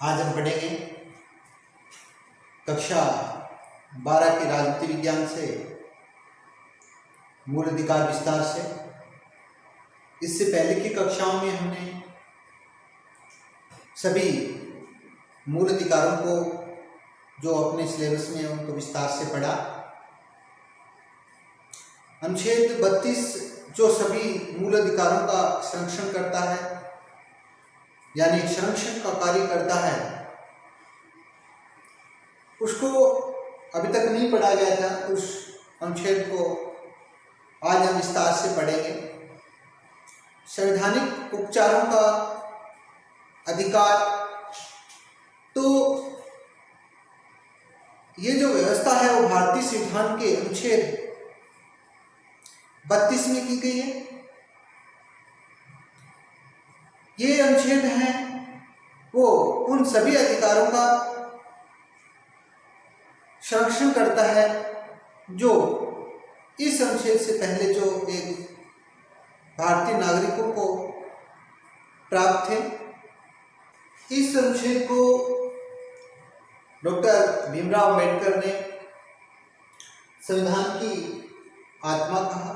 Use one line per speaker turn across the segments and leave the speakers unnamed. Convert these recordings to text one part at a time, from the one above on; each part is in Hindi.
आज हम पढ़ेंगे कक्षा 12 के राजनीति विज्ञान से मूल अधिकार विस्तार से। इससे पहले की कक्षाओं में हमने सभी मूल अधिकारों को जो अपने सिलेबस में उनको विस्तार से पढ़ा। अनुच्छेद 32 जो सभी मूल अधिकारों का संरक्षण करता है, यानी संरक्षण का कार्य करता है, उसको अभी तक नहीं पढ़ा गया था। उस अनुच्छेद को आज हम विस्तार से पढ़ेंगे। संवैधानिक उपचारों का अधिकार, तो ये जो व्यवस्था है वो भारतीय संविधान के अनुच्छेद 32 में की गई है। ये अनुच्छेद है वो उन सभी अधिकारों का संरक्षण करता है जो इस अनुच्छेद से पहले जो एक भारतीय नागरिकों को प्राप्त थे। इस अनुच्छेद को डॉक्टर भीमराव अम्बेडकर ने संविधान की आत्मा कहा।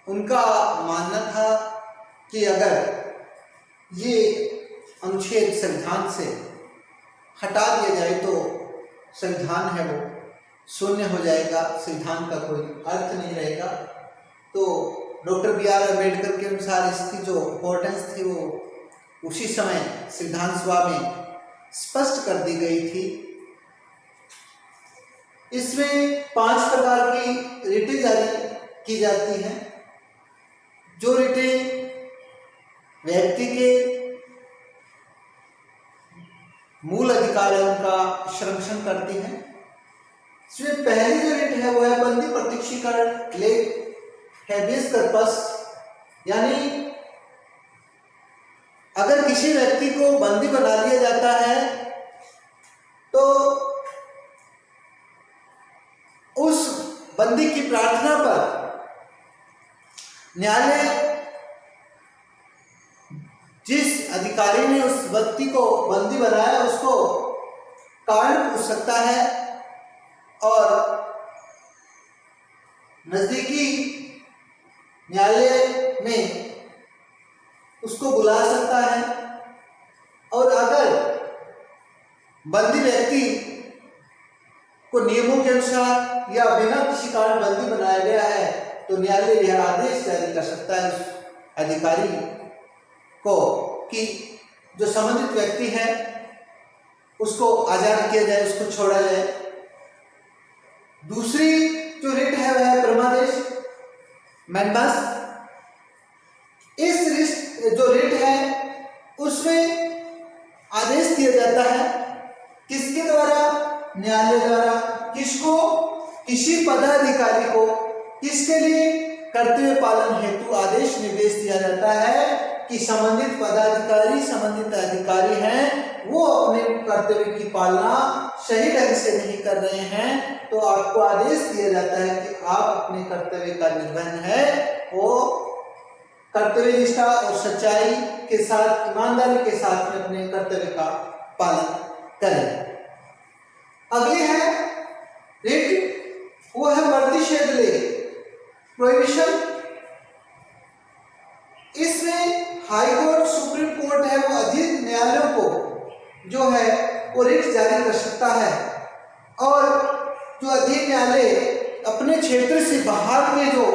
उनका मानना था कि अगर ये अनुच्छेद संविधान से हटा दिया जाए तो संविधान है वो शून्य हो जाएगा, संविधान का कोई अर्थ नहीं रहेगा। तो डॉक्टर बी.आर. अम्बेडकर के अनुसार इसकी जो इम्पोर्टेंस थी वो उसी समय संविधान सभा में स्पष्ट कर दी गई थी। इसमें 5 प्रकार की रिटें जारी की जाती हैं। जो रिटें व्यक्ति के मूल अधिकारों का संरक्षण करती हैं। इसमें पहली जो रिट है वो है बंदी प्रत्यक्षीकरण लेख हैबियस कॉर्पस, यानी अगर किसी व्यक्ति को बंदी बना लिया जाता है तो उस बंदी की प्रार्थना पर न्यायालय जिस अधिकारी ने उस व्यक्ति को बंदी बनाया उसको कारण पूछ सकता है और नजदीकी न्यायालय में उसको बुला सकता है। और अगर बंदी व्यक्ति को नियमों के अनुसार या बिना किसी कारण बंदी बनाया गया है तो न्यायालय यह आदेश जारी कर सकता है उस अधिकारी को कि जो संबंधित व्यक्ति है उसको आजाद किया जाए, उसको छोड़ा जाए। दूसरी जो रिट है वह है परमादेश मैंडस। इस जो रिट है उसमें आदेश दिया जाता है किसके द्वारा? न्यायालय द्वारा। किसको? किसी पदाधिकारी को। किसके लिए? कर्तव्य पालन हेतु आदेश निर्देश दिया जाता है कि संबंधित पदाधिकारी, संबंधित अधिकारी हैं, वो अपने कर्तव्य की पालना सही ढंग से नहीं कर रहे हैं तो आपको आदेश दिया जाता है कि आप अपने कर्तव्य का निर्वहन है वो कर्तव्य निष्ठा और सच्चाई के साथ, ईमानदारी के साथ में अपने कर्तव्य का पालन करें। अगली है रिट, वो है प्रतिषेध लेख प्रोहिबिशन। इसमें हाई कोर्ट, सुप्रीम कोर्ट है वो अधीन न्यायालयों को जो है वो रिट जारी कर सकता है। और जो अधीन न्यायालय अपने क्षेत्र से बाहर के जो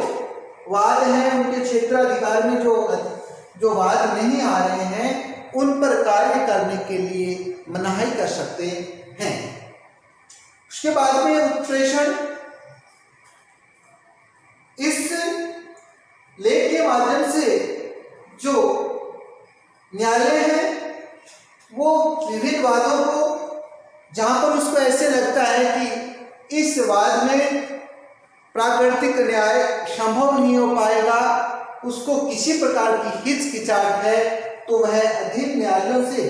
वाद हैं, उनके क्षेत्राधिकार में जो वाद नहीं आ रहे हैं उन पर कार्य करने के लिए मनाही कर सकते हैं। उसके बाद में उत्प्रेषण। इस लेख के माध्यम से जो न्यायालय है वो विभिन्न वादों को, जहां पर उसको ऐसे लगता है कि इस वाद में प्राकृतिक न्याय संभव नहीं हो पाएगा, उसको किसी प्रकार की हिचकिचाहट है, तो वह अधीन न्यायालयों से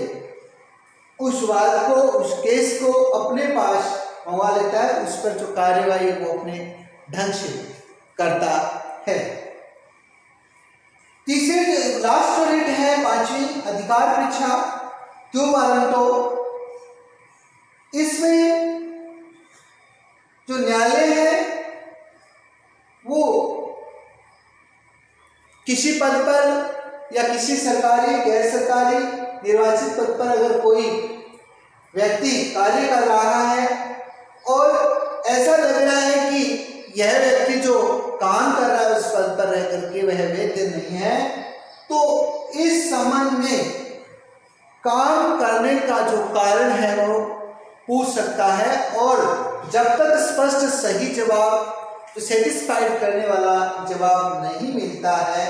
उस वाद को, उस केस को अपने पास मंगवा लेता है। उस पर जो कार्यवाही वो अपने ढंग से करता है। तीसरी लास्ट रिट है 5वीं अधिकार परीक्षा। क्यू वारंटो, इसमें जो न्यायालय है वो किसी पद पर या किसी सरकारी गैर सरकारी निर्वाचित पद पर अगर कोई व्यक्ति कार्य कर रहा है और ऐसा लग रहा है कि यह व्यक्ति जो काम कर रहा है उस पद पर रह करके वह वैध नहीं है, तो इस संबंध में काम करने का जो कारण है वो पूछ सकता है। और जब तक स्पष्ट सही जवाब, सेटिस्फाइड करने वाला जवाब नहीं मिलता है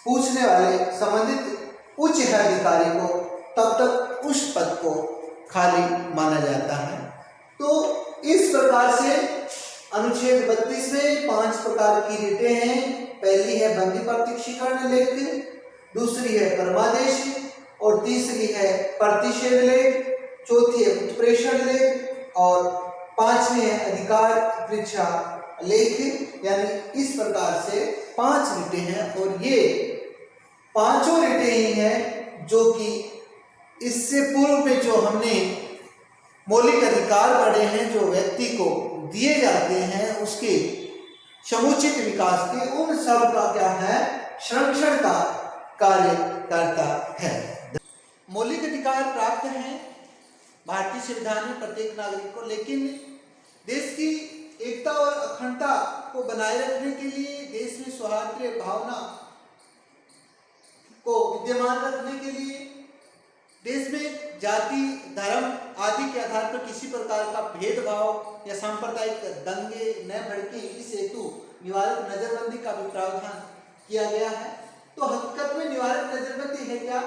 पूछने वाले संबंधित उच्च अधिकारी को, तब तक उस पद को खाली माना जाता है। तो इस प्रकार से अनुच्छेद 32 में 5 प्रकार की रिटें हैं। पहली है बंदी प्रत्यक्षीकरण लेख, दूसरी है परमादेश और तीसरी है प्रतिषेध लेख, चौथी है उत्प्रेषण लेख और पांचवी है अधिकार परीक्षा लेख। यानी इस प्रकार से 5 रिटें हैं और ये पांचों रिटें ही हैं जो कि इससे पूर्व में जो हमने मौलिक अधिकार पढ़े हैं, जो व्यक्ति को दिए जाते हैं उसके समुचित विकास के, उन सब का क्या है, संरक्षण का कार्य करता है। मौलिक अधिकार प्राप्त हैं भारतीय संविधान में प्रत्येक नागरिक को, लेकिन देश की एकता और अखंडता को बनाए रखने के लिए, देश में सौहार्द भावना को विद्यमान रखने के लिए, देश में जाति धर्म आदि के आधार पर किसी प्रकार का भेदभाव या सांप्रदायिक दंगे न भड़के, इस हेतु निवारक नजरबंदी का भी प्रावधान किया गया है। तो हकीकत में निवारक नजरबंदी है क्या?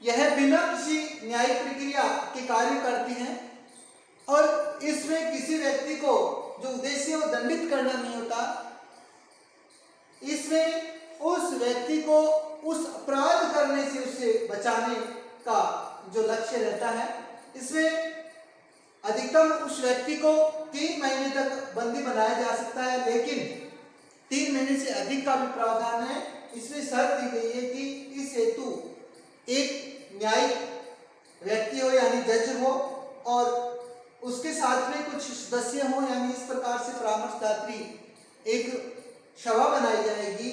यह बिना किसी न्यायिक प्रक्रिया के कार्य करती है और इसमें किसी व्यक्ति को जो उद्देश्य वो दंडित करना नहीं होता, इसमें उस व्यक्ति को उस अपराध करने से उससे बचाने का जो लक्ष्य रहता है। इसमें अधिकतम उस व्यक्ति को 3 महीने तक बंदी बनाया जा सकता है, लेकिन 3 महीने से अधिक का भी प्रावधान है। इसमें शर्त दी गई है कि इस हेतु एक न्यायिक व्यक्ति हो यानी जज हो और उसके साथ में कुछ सदस्य हो, यानी इस प्रकार से परामर्शदात्री एक सभा बनाई जाएगी,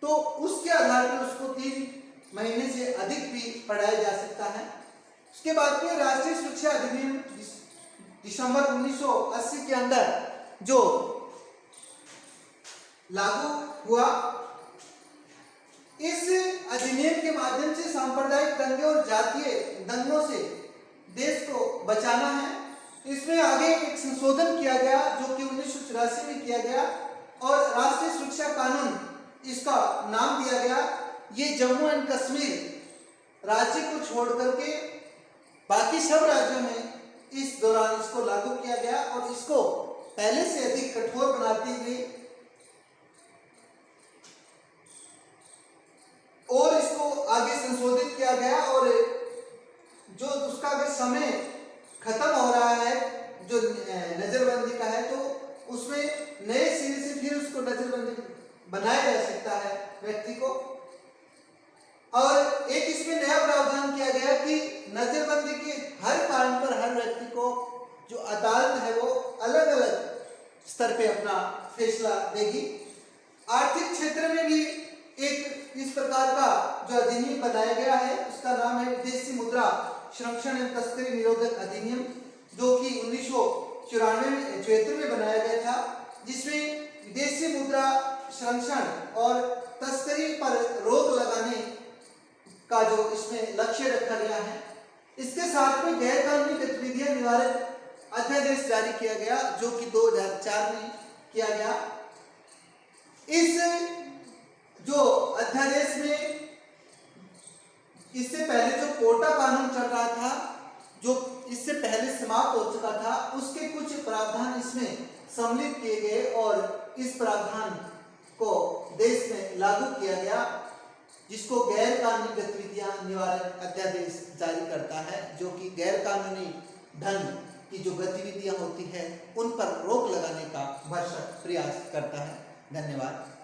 तो उसके आधार पर उसको 3 महीने से अधिक भी पढ़ाया जा सकता है। उसके बाद में राष्ट्रीय सुरक्षा अधिनियम दिसंबर 1980 के अंदर जो लागू हुआ, इस अधिनियम के माध्यम से सांप्रदायिक दंगे और जातीय दंगों से देश को बचाना है। इसमें आगे एक संशोधन किया गया जो कि 1984 में किया गया और राष्ट्रीय सुरक्षा कानून इसका नाम दिया गया। ये जम्मू एंड कश्मीर राज्य को छोड़ करके बाकी सब राज्यों में इस दौरान इसको लागू किया गया और इसको पहले से अधिक कठोर बनाती हुई और इसको आगे संशोधित किया गया और जो उसका अगर समय खत्म हो रहा है जो नजरबंदी का है, तो उसमें नए सिरे से फिर उसको नजरबंदी बनाया जा सकता है व्यक्ति को। और एक इसमें नया प्रावधान किया गया कि नजरबंदी के हर कारण पर हर व्यक्ति को जो अदालत है वो अलग अलग स्तर पे अपना फैसला देगी। आर्थिक क्षेत्र में भी एक इस प्रकार का जो अधिनियम बनाया गया है उसका नाम है विदेशी मुद्रा संरक्षण एवं तस्करी निरोधक अधिनियम, जो कि 1974 में बनाया गया था, जिसमें विदेशी मुद्रा संरक्षण और तस्करी पर रोक लगाने का जो इसमें लक्ष्य रखा गया है। इसके साथ में गैर कानूनी गतिविधियां निवारक अध्यादेश जारी किया गया जो कि 2004 में किया गया। इस जो अध्यादेश में इससे पहले जो कोटा कानून चल रहा था, जो इससे पहले समाप्त हो चुका था, उसके कुछ प्रावधान इसमें सम्मिलित किए गए और इस प्रावधान को देश में लागू किया गया, जिसको गैर कानूनी गतिविधियां निवारक अध्यादेश जारी करता है, जो कि गैर कानूनी ढंग की जो गतिविधियां होती है उन पर रोक लगाने का भरसक प्रयास करता है। धन्यवाद।